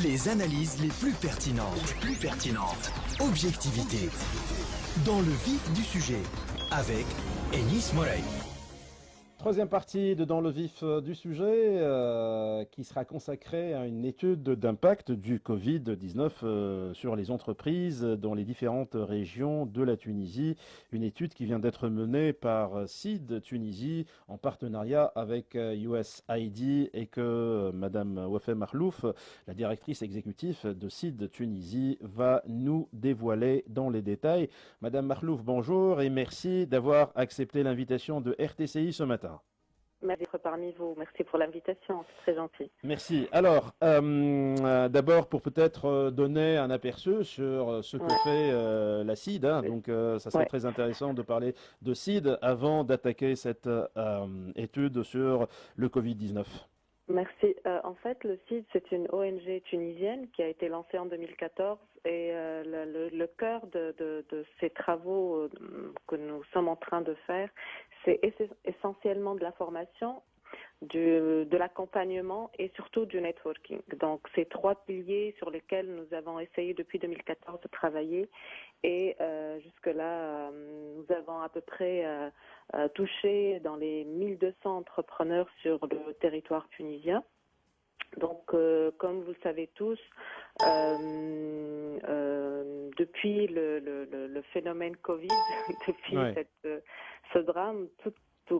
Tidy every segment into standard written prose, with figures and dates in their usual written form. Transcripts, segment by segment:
Les analyses les plus pertinentes. Objectivité. Dans le vif du sujet. Avec Enis Morey. Troisième partie de Dans le vif du sujet qui sera consacrée à une étude d'impact du Covid-19 sur les entreprises dans les différentes régions de la Tunisie. Une étude qui vient d'être menée par SID Tunisie en partenariat avec USAID et que Madame Wafé Marlouf, la directrice exécutive de SID Tunisie, va nous dévoiler dans les détails. Madame Marlouf, bonjour et merci d'avoir accepté l'invitation de RTCI ce matin. Merci d'être parmi vous. Merci pour l'invitation, c'est très gentil. Merci. Alors, d'abord pour peut-être donner un aperçu sur ce que fait la CID. Donc, ça serait très intéressant de parler de CID avant d'attaquer cette étude sur le Covid-19. Merci. En fait, le CID, c'est une ONG tunisienne qui a été lancée en 2014 et le cœur de ces travaux que nous sommes en train de faire, c'est essentiellement de la formation, de l'accompagnement et surtout du networking. Donc, c'est trois piliers sur lesquels nous avons essayé depuis 2014 de travailler et jusque-là, nous avons à peu près touché dans les 1200 entrepreneurs sur le territoire tunisien. Donc, comme vous le savez tous, depuis le phénomène Covid, depuis ce drame,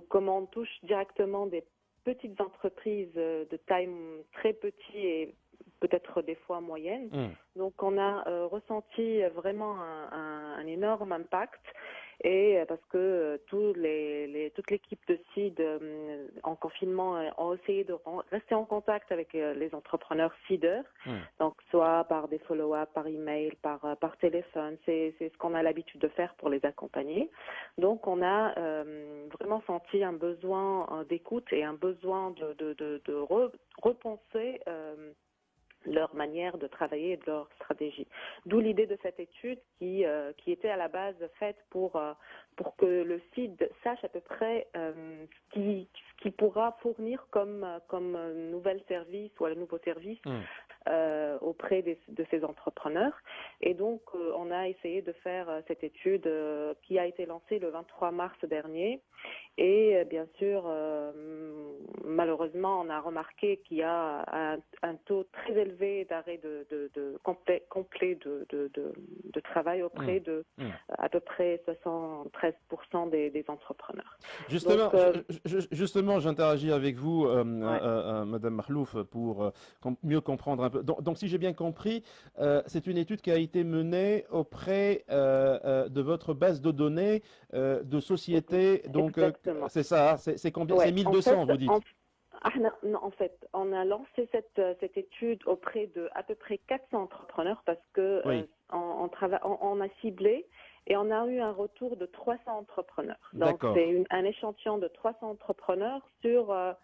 comment on touche directement des petites entreprises de taille très petite et peut-être des fois moyenne. Donc, on a ressenti vraiment un énorme impact. Et parce que toute l'équipe de CID en confinement ont essayé de rester en contact avec les entrepreneurs CIDers, donc soit par des follow-up, par email, par téléphone, c'est ce qu'on a l'habitude de faire pour les accompagner. Donc on a vraiment senti un besoin d'écoute et un besoin de repenser leur manière de travailler et de leur stratégie. D'où l'idée de cette étude qui était à la base faite pour que le CID sache à peu près ce qu'il pourra fournir comme nouvel service ou un nouveau service auprès de ces entrepreneurs. Et donc, on a essayé de faire cette étude qui a été lancée le 23 mars dernier. Et bien sûr, malheureusement, on a remarqué qu'il y a un taux très élevé d'arrêt complet de travail auprès de à peu près 73% des entrepreneurs. Justement, justement, j'interagis avec vous, Madame Marlouf, pour mieux comprendre un peu. Donc, si j'ai bien compris, c'est une étude qui a été menée auprès de votre base de données de sociétés. Donc, c'est ça, hein, c'est combien? C'est 1200, vous dites? En fait, on a lancé cette étude auprès de à peu près 400 entrepreneurs parce que on a ciblé et on a eu un retour de 300 entrepreneurs. Donc, c'est un échantillon de 300 entrepreneurs sur à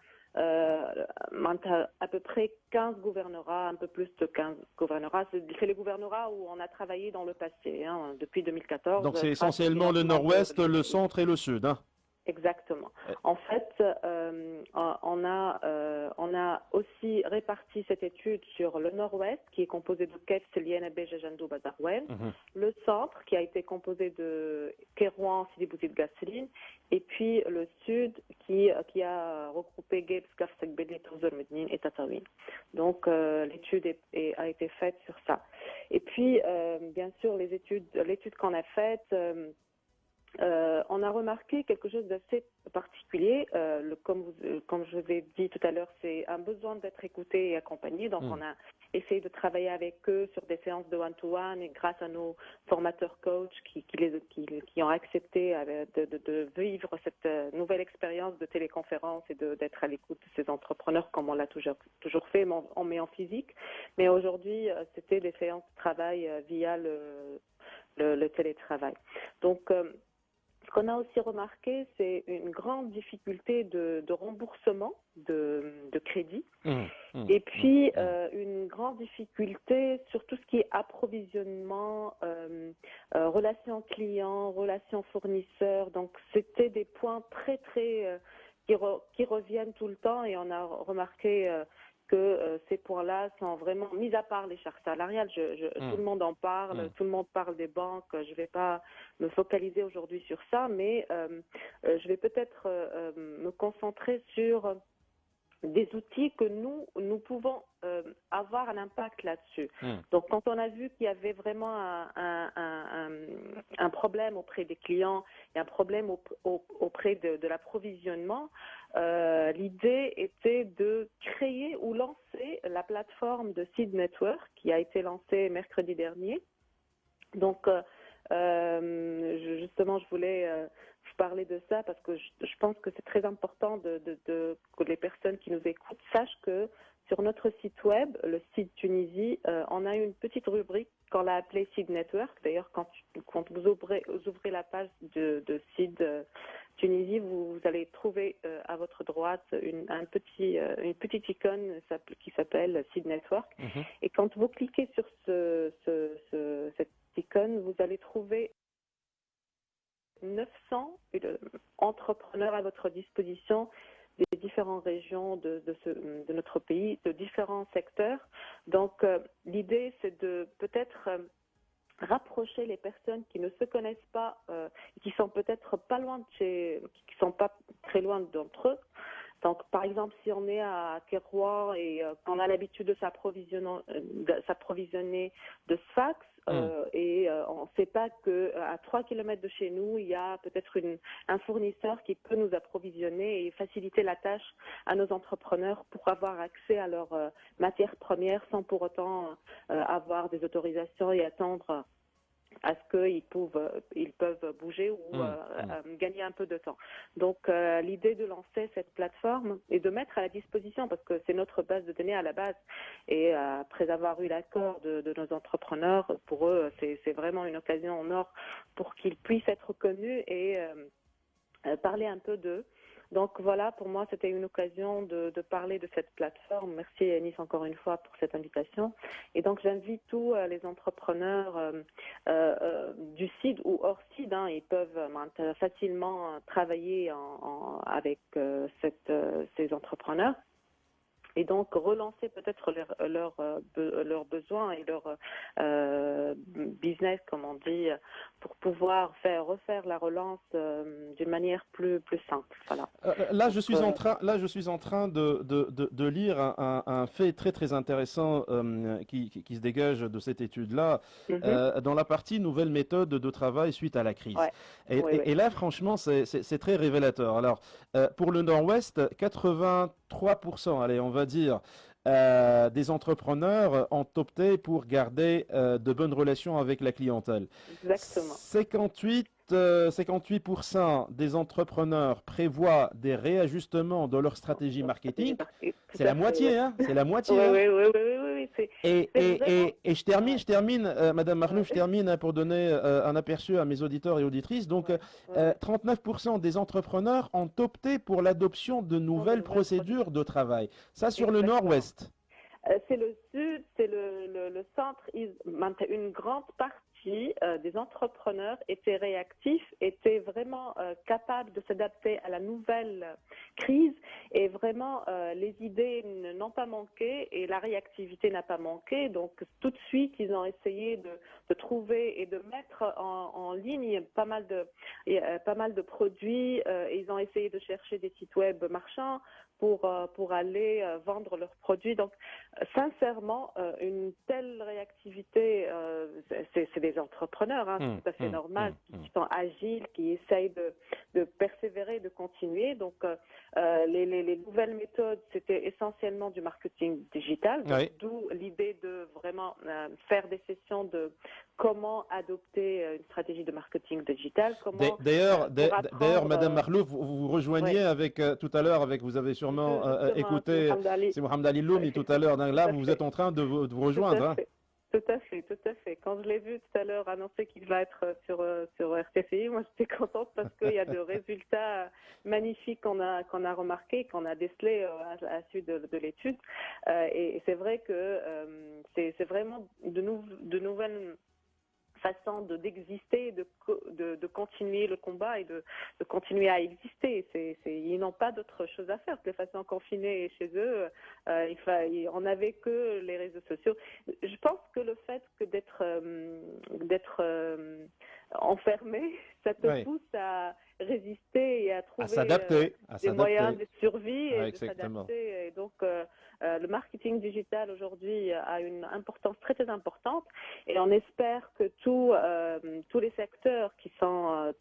peu près 15 gouvernorats, un peu plus de 15 gouvernorats. C'est les gouvernorats où on a travaillé dans le passé, depuis 2014. Donc, c'est essentiellement le nord-ouest, le centre et le sud, hein? Exactement. En fait, on a aussi réparti cette étude sur le nord-ouest, qui est composé de Kef, Seliene, Béja-Jandou, Bazarouel, le centre, qui a été composé de Kérouan, Sidi Bouzid, Gasseline, et puis le sud, qui a regroupé Gebs, Gafsek, Béli, Touzor, Mednin et Tataouine. Donc, l'étude a été faite sur ça. Et puis, bien sûr, l'étude qu'on a faite, on a remarqué quelque chose d'assez particulier. Comme je vous ai dit tout à l'heure, c'est un besoin d'être écouté et accompagné. Donc, on a essayé de travailler avec eux sur des séances de one-to-one et grâce à nos formateurs coachs qui ont accepté de vivre cette nouvelle expérience de téléconférence et d'être à l'écoute de ces entrepreneurs comme on l'a toujours fait, mais en physique. Mais aujourd'hui, c'était des séances de travail via le télétravail. Donc, ce qu'on a aussi remarqué, c'est une grande difficulté de remboursement de crédit et puis une grande difficulté sur tout ce qui est approvisionnement, relations clients, relations fournisseurs. Donc, c'était des points très, très qui reviennent tout le temps et on a remarqué que ces points-là sont vraiment, mis à part les charges salariales, tout le monde en parle, tout le monde parle des banques, je ne vais pas me focaliser aujourd'hui sur ça, mais je vais peut-être me concentrer sur des outils que nous pouvons avoir un impact là-dessus. Donc, quand on a vu qu'il y avait vraiment un problème auprès des clients et un problème auprès de l'approvisionnement, l'idée était de créer ou lancer la plateforme de Seed Network qui a été lancée mercredi dernier. Donc, justement, je voulais vous parler de ça parce que je pense que c'est très important que les personnes qui nous écoutent sachent que sur notre site web, le site Tunisie, on a une petite rubrique qu'on l'a appelée Seed Network. D'ailleurs, quand vous ouvrez la page de Seed Tunisie, vous allez trouver à votre droite une petite icône qui s'appelle Seed Network. Et quand vous cliquez sur cette icône, vous allez trouver 900 entrepreneurs à votre disposition des différentes régions de notre pays, de différents secteurs. Donc, l'idée, c'est de peut-être rapprocher les personnes qui ne se connaissent pas, qui sont peut-être pas loin qui sont pas très loin d'entre eux. Donc, par exemple, si on est à Kairouan et qu'on a l'habitude de s'approvisionner de Sfax, et on ne sait pas qu'à 3 kilomètres de chez nous, il y a peut-être un fournisseur qui peut nous approvisionner et faciliter la tâche à nos entrepreneurs pour avoir accès à leurs matières premières sans pour autant avoir des autorisations et attendre à ce qu'ils peuvent bouger ou gagner un peu de temps. Donc, l'idée de lancer cette plateforme et de mettre à la disposition, parce que c'est notre base de données à la base, et après avoir eu l'accord de nos entrepreneurs, pour eux, c'est vraiment une occasion en or pour qu'ils puissent être connus et parler un peu d'eux. Donc voilà, pour moi, c'était une occasion de parler de cette plateforme. Merci Anis encore une fois pour cette invitation. Et donc j'invite tous les entrepreneurs du CID ou hors CID, ils peuvent facilement travailler avec ces entrepreneurs. Et donc relancer peut-être leurs besoins et leur business, comme on dit, pour pouvoir refaire la relance d'une manière plus simple. Voilà. Là, je suis en train de lire un fait très très intéressant qui se dégage de cette étude-là, dans la partie nouvelle méthode de travail suite à la crise. Ouais. Et là, franchement, c'est très révélateur. Alors, pour le Nord-Ouest, 83%, allez, on va dire, des entrepreneurs ont opté pour garder de bonnes relations avec la clientèle. Exactement. 58% des entrepreneurs prévoient des réajustements dans leur stratégie marketing. C'est la moitié, hein? C'est la moitié. Oui. Et je termine, Madame Marlouf, je termine pour donner un aperçu à mes auditeurs et auditrices. Donc, 39% des entrepreneurs ont opté pour l'adoption de nouvelles procédures de travail. Ça, sur le Nord-Ouest. C'est le Sud, c'est le centre. Une grande partie des entrepreneurs étaient réactifs, étaient vraiment capables de s'adapter à la nouvelle crise et vraiment les idées n'ont pas manqué et la réactivité n'a pas manqué. Donc tout de suite, ils ont essayé de trouver et de mettre en ligne pas mal de produits et ils ont essayé de chercher des sites web marchands pour aller vendre leurs produits. Donc, sincèrement, une telle réactivité, c'est des entrepreneurs, c'est tout à fait normal, qui sont agiles, qui essayent de persévérer, de continuer. Donc, les nouvelles méthodes, c'était essentiellement du marketing digital, d'où l'idée de vraiment faire des sessions de comment adopter une stratégie de marketing digital. D'ailleurs, Madame Marlouf, vous rejoignez avec tout à l'heure, vous avez sûrement écouté, c'est Mohamed Ali Loumi tout à l'heure. Là, vous êtes en train de vous rejoindre. Tout à fait. Quand je l'ai vu tout à l'heure annoncer qu'il va être sur RTCI, moi j'étais contente parce qu'il y a de résultats magnifiques qu'on a remarqués, qu'on a décelés à la suite de l'étude. Et c'est vrai que c'est vraiment de nouvelles façon d'exister, de continuer le combat et de continuer à exister. Ils n'ont pas d'autre chose à faire. De façon confinée chez eux, on n'avait que les réseaux sociaux. Je pense que le fait que d'être enfermé, ça te pousse à résister et à trouver des moyens de survie et de s'adapter. Et donc, le marketing digital aujourd'hui a une importance très très importante et on espère que tous les secteurs qui sont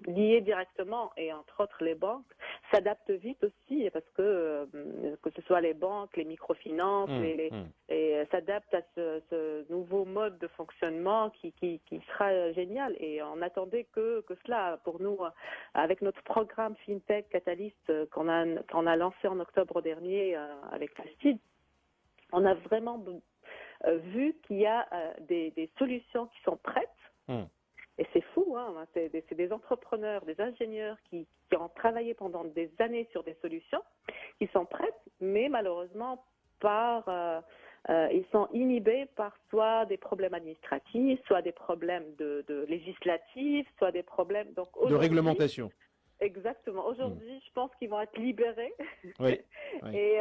liés directement et entre autres les banques s'adaptent vite aussi parce que ce soit les banques, les microfinances, et s'adaptent à ce nouveau mode de fonctionnement qui sera génial. Et on attendait que cela pour nous avec notre programme FinTech Catalyst qu'on a lancé en octobre dernier avec le CID. On a vraiment vu qu'il y a des solutions qui sont prêtes. Et c'est fou, hein, c'est des entrepreneurs, des ingénieurs qui ont travaillé pendant des années sur des solutions, qui sont prêtes, mais malheureusement ils sont inhibés par soit des problèmes administratifs, soit des problèmes de législatifs, soit des problèmes de réglementation. Exactement. Aujourd'hui, je pense qu'ils vont être libérés et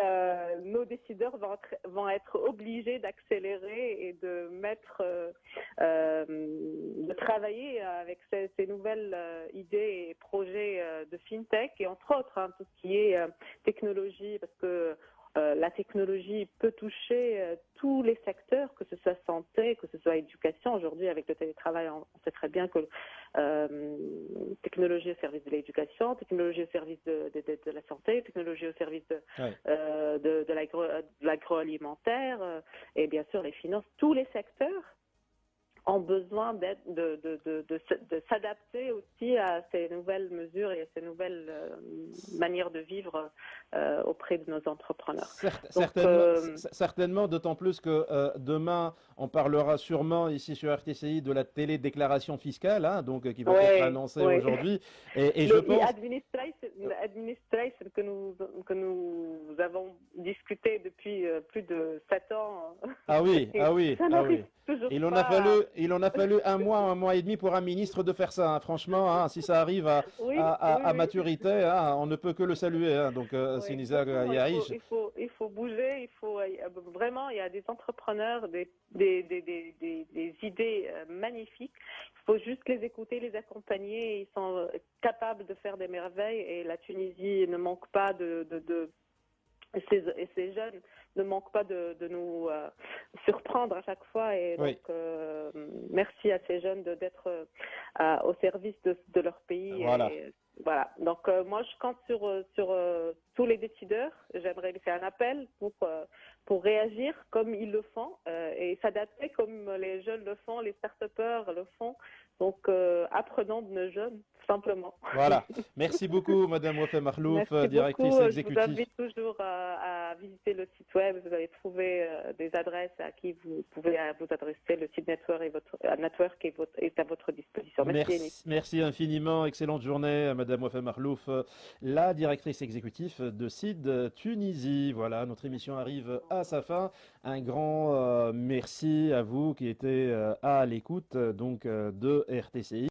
nos décideurs vont être obligés d'accélérer et de de travailler avec ces nouvelles idées et projets de FinTech et entre autres tout ce qui est technologie parce que la technologie peut toucher tous les secteurs, que ce soit santé, que ce soit éducation. Aujourd'hui, avec le télétravail, on sait très bien que technologie au service de l'éducation, technologie au service de la santé, technologie au service de l'agroalimentaire et bien sûr les finances, tous les secteurs ont besoin de s'adapter aussi à ces nouvelles mesures et à ces nouvelles manières de vivre auprès de nos entrepreneurs. Certainement, d'autant plus que demain, on parlera sûrement ici sur RTCI de la télédéclaration fiscale, hein, donc qui va être annoncée aujourd'hui. Et je pense... Administration que nous avons discuté depuis plus de 7 ans. Ah oui. Il en a fallu un mois et demi pour un ministre de faire ça. Hein. Franchement, hein, si ça arrive à maturité, hein, on ne peut que le saluer. Hein. Donc, Sinisa Yahish. Il faut bouger. Vraiment, il y a des entrepreneurs, des idées magnifiques. Il faut juste les écouter, les accompagner. Ils sont capables de faire des merveilles. Et la Tunisie ne manque pas ces jeunes ne manquent pas de nous surprendre à chaque fois et donc merci à ces jeunes d'être au service de leur pays. Voilà. Donc moi je compte sur tous les décideurs. J'aimerais faire un appel pour réagir comme ils le font et s'adapter comme les jeunes le font, les start-upers le font. Donc apprenons de nos jeunes, simplement. Voilà. Merci beaucoup, Madame Wafaa Makhlouf, directrice exécutive. Je vous invite toujours à visiter le site web. Vous allez trouver des adresses à qui vous pouvez vous adresser. Le site Network est à votre disposition. Merci infiniment. Excellente journée, Madame Wafaa Makhlouf, la directrice exécutive de CID Tunisie. Voilà, notre émission arrive à sa fin. Un grand merci à vous qui étiez à l'écoute donc de RTCI.